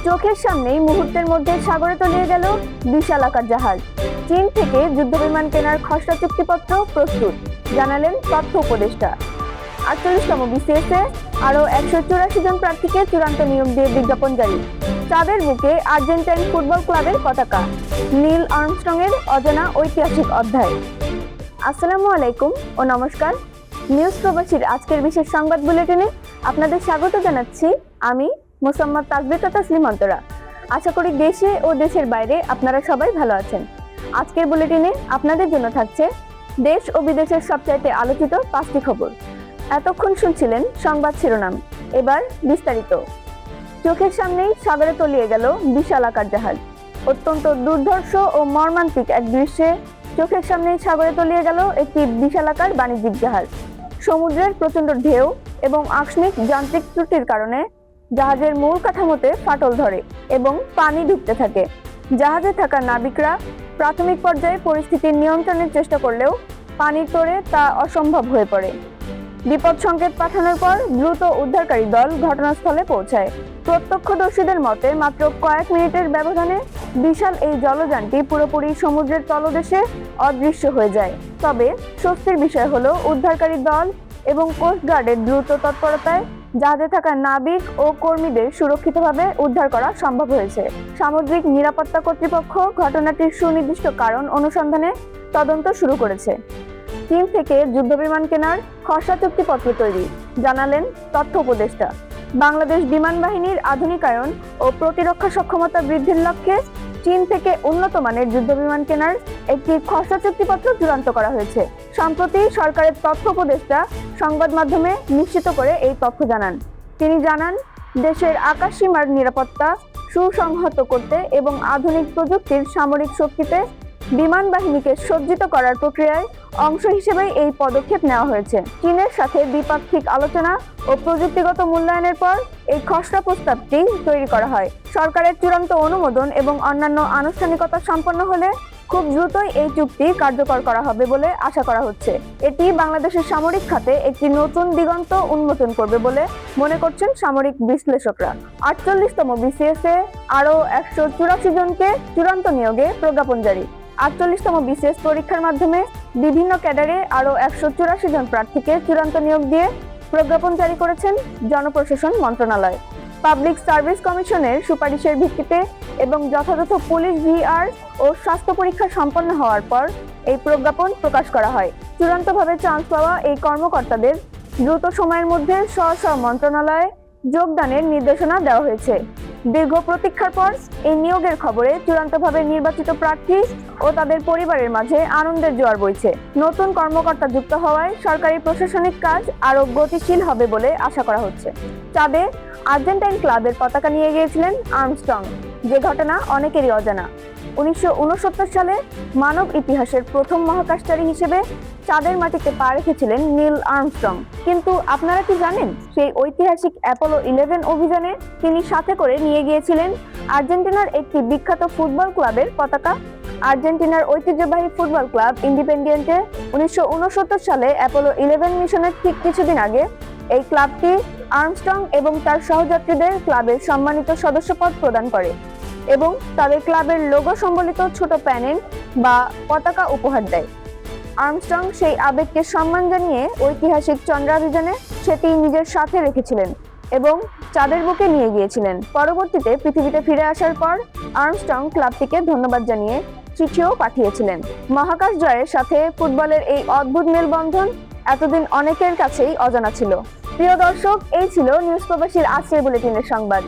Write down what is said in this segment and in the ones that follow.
চোখের সামনেই মুহূর্তের মধ্যে সাগরে তলিয়ে গেল বিশাল আকার জাহাজ। চীন থেকে যুদ্ধবিমান কেনার খসড়া চুক্তিপত্র প্রস্তুত, জানালেন তথ্য উপদেষ্টা। 48তম BCS এ আরও 184 জন প্রার্থীকে চূড়ান্ত নিয়োগ দিয়ে বিজ্ঞাপন জারি। চাঁদের বুকে আর্জেন্টাইন ফুটবল ক্লাবের পতাকা, নীল আর্মস্ট্রং এর অজানা ঐতিহাসিক অধ্যায়। আসসালামু আলাইকুম ও নমস্কার। নিউজ প্রবাসীর আজকের বিশেষ সংবাদ বুলেটিনে আপনাদের স্বাগত জানাচ্ছি আমি মোসাম্মদ তাসবিকা তাসলিম অন্তরা। আশা করি দেশে ও দেশের বাইরে আপনারা সবাই ভালো আছেন। আজকের বুলেটিনে আপনাদের জন্য থাকছে দেশ ও বিদেশের সবচাইতে আলোচিত 5টি খবর। এতক্ষণ শুনছিলেন সংবাদ শিরোনাম, এবার বিস্তারিত। চোখের সামনেই সাগরে তলিয়ে গেল বিশাল আকার জাহাজ। অত্যন্ত দুর্ধর্ষ ও মর্মান্তিক এক দৃশ্যে চোখের সামনেই সাগরে তলিয়ে গেল একটি বিশালাকার বাণিজ্যিক জাহাজ। সমুদ্রের প্রচন্ড ঢেউ এবং আকস্মিক যান্ত্রিক ত্রুটির কারণে জাহাজের মূল কাঠামোতে ফাটল ধরে এবং পানি ঢুকতে থাকে। জাহাজে থাকা নাবিকরা প্রাথমিক পর্যায়ে পরিস্থিতি নিয়ন্ত্রণের চেষ্টা করলেও পানির তোড়ে তা অসম্ভব হয়ে পড়ে। বিপদ সংকেত পাঠানোর পর দ্রুত উদ্ধারকারী দল ঘটনাস্থলে পৌঁছায়। প্রত্যক্ষদর্শীদের মতে মাত্র কয়েক মিনিটের ব্যবধানে বিশাল এই জলযানটি পুরোপুরি সমুদ্রের তলদেশে অদৃশ্য হয়ে যায়। তবে স্বস্তির বিষয় হলো উদ্ধারকারী দল এবং কোস্টগার্ডের দ্রুত তৎপরতায় জাহাজে থাকা নাবিক ও কর্মীদের সুরক্ষিতভাবে উদ্ধার করা সম্ভব হয়েছে। সামুদ্রিক নিরাপত্তা কর্তৃপক্ষ ঘটনাটির সুনির্দিষ্ট কারণ অনুসন্ধানে তদন্ত শুরু করেছে। চীন থেকে যুদ্ধবিমান কেনার খসড়া চুক্তিপত্র তৈরি, জানালেন তথ্য উপদেষ্টা। বাংলাদেশ বিমান বাহিনীর আধুনিকায়ন ও প্রতিরক্ষা সক্ষমতা বৃদ্ধির লক্ষ্যে চীন থেকে উন্নত মানের যুদ্ধবিমান কেনার একটি খসড়া চুক্তিপত্র চূড়ান্ত করা হয়েছে। সম্প্রতি সরকারের তথ্য উপদেষ্টা সংবাদ মাধ্যমে নিশ্চিত করে এই তথ্য জানান। তিনি জানান, দেশের আকাশ সীমার নিরাপত্তা সুসংহত করতে এবং আধুনিক প্রযুক্তির সামরিক শক্তিতে বিমান বাহিনীকে সজ্জিত করার প্রক্রিয়ায় অংশ হিসেবে এই পদক্ষেপ নেওয়া হয়েছে। চীনের সাথে দ্বিপাক্ষিক আলোচনা ও প্রযুক্তিগত মূল্যায়নের পর এই খসড়া প্রস্তাবটি তৈরি করা হয়। সরকারের চূড়ান্ত অনুমোদন এবং অন্যান্য আনুষ্ঠানিকতা সম্পন্ন হলে খুব দ্রুতই এই চুক্তি কার্যকর করা হবে বলে আশা করা হচ্ছে। এটি বাংলাদেশের সামরিক খাতে একটি নতুন দিগন্ত উন্মোচন করবে বলে মনে করছেন সামরিক বিশ্লেষকরা। 48তম BCS এ আরও 184 জনকে চূড়ান্ত নিয়োগে প্রজ্ঞাপন জারি। 48তম BCS পরীক্ষার মাধ্যমে বিভিন্ন ক্যাডারে আরও 184 জন প্রার্থীকে চূড়ান্ত নিয়োগ দিয়ে প্রজ্ঞাপন জারি করেছেন জনপ্রশাসন মন্ত্রণালয়। পাবলিক সার্ভিস কমিশনের সুপারিশের ভিত্তিতে এবং যথাযথ পুলিশ VR ও স্বাস্থ্য পরীক্ষা সম্পন্ন হওয়ার পর এই প্রজ্ঞাপন প্রকাশ করা হয়। চূড়ান্তভাবে চান্স পাওয়া এই কর্মকর্তাদের দ্রুত সময়ের মধ্যে স্ব মন্ত্রণালয়ে যোগদানের নির্দেশনা দেওয়া হয়েছে। দীর্ঘ প্রতীক্ষার পর এই নিয়োগের খবরে চূড়ান্তভাবে নির্বাচিত প্রার্থী ও তাদের পরিবারের মাঝে আনন্দের জোয়ার বইছে। নতুন কর্মকর্তা যুক্ত হওয়ায় সরকারি প্রশাসনিক কাজ আরও গতিশীল হবে বলে আশা করা হচ্ছে। চাঁদে আর্জেন্টাইন ক্লাবের পতাকা নিয়ে গিয়েছিলেন আর্মস্ট্রং, যে ঘটনা অনেকেরই অজানা। 1969 সালে মানব ইতিহাসের প্রথম মহাকাশচারী হিসেবে চাঁদের মাটিতে পা রেখেছিলেন নীল আর্মস্ট্রং। কিন্তু আপনারা কি জানেন, সেই ঐতিহাসিক অ্যাপোলো 11 অভিযানে তিনি সাথে করে নিয়ে গিয়েছিলেন আর্জেন্টিনার একটি বিখ্যাত ফুটবল ক্লাবের পতাকা। আর্জেন্টিনার ঐতিহ্যবাহী ফুটবল ক্লাব ইন্ডিপেন্ডিয়েন্টে 1969 সালে অ্যাপোলো 11 মিশনের ঠিক কিছুদিন আগে এই ক্লাবটি আর্মস্ট্রং এবং তার সহযাত্রীদের ক্লাবের সম্মানিত সদস্যপদ প্রদান করে এবং তাদের ক্লাবের লোগো সম্বলিত ছোট প্যানেল বা পতাকা উপহার দেয়। আর্মস্ট্রং সেই আবেগকে সম্মান জানিয়ে ঐতিহাসিক চন্দ্রাভিযানে সেটি নিজের সাথে রেখেছিলেন এবং চাঁদের বুকে নিয়ে গিয়েছিলেন। পরবর্তীতে পৃথিবীতে ফিরে আসার পর আর্মস্ট্রং ক্লাবটিকে ধন্যবাদ জানিয়ে চিঠিও পাঠিয়েছিলেন। মহাকাশ জয়ের সাথে ফুটবলের এই অদ্ভুত মেলবন্ধন এতদিন অনেকের কাছেই অজানা ছিল। প্রিয় দর্শক, এই ছিল নিউজ প্রবাসীর আজকের বুলেটিনের সংবাদ।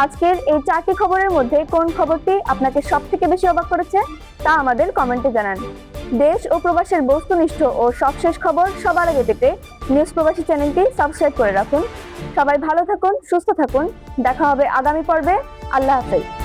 আজকের এই 4টি খবরের মধ্যে কোন খবরটি আপনাকে সবথেকে বেশি অবাক করেছে তা আমাদের কমেন্টে জানান। দেশ ও প্রবাসের বস্তুনিষ্ঠ ও সবশেষ খবর সবার আগে পেতে নিউজ প্রবাসী চ্যানেলটি সাবস্ক্রাইব করে রাখুন। সবাই ভালো থাকুন, সুস্থ থাকুন। দেখা হবে আগামী পর্বে। আল্লাহ হাফেজ।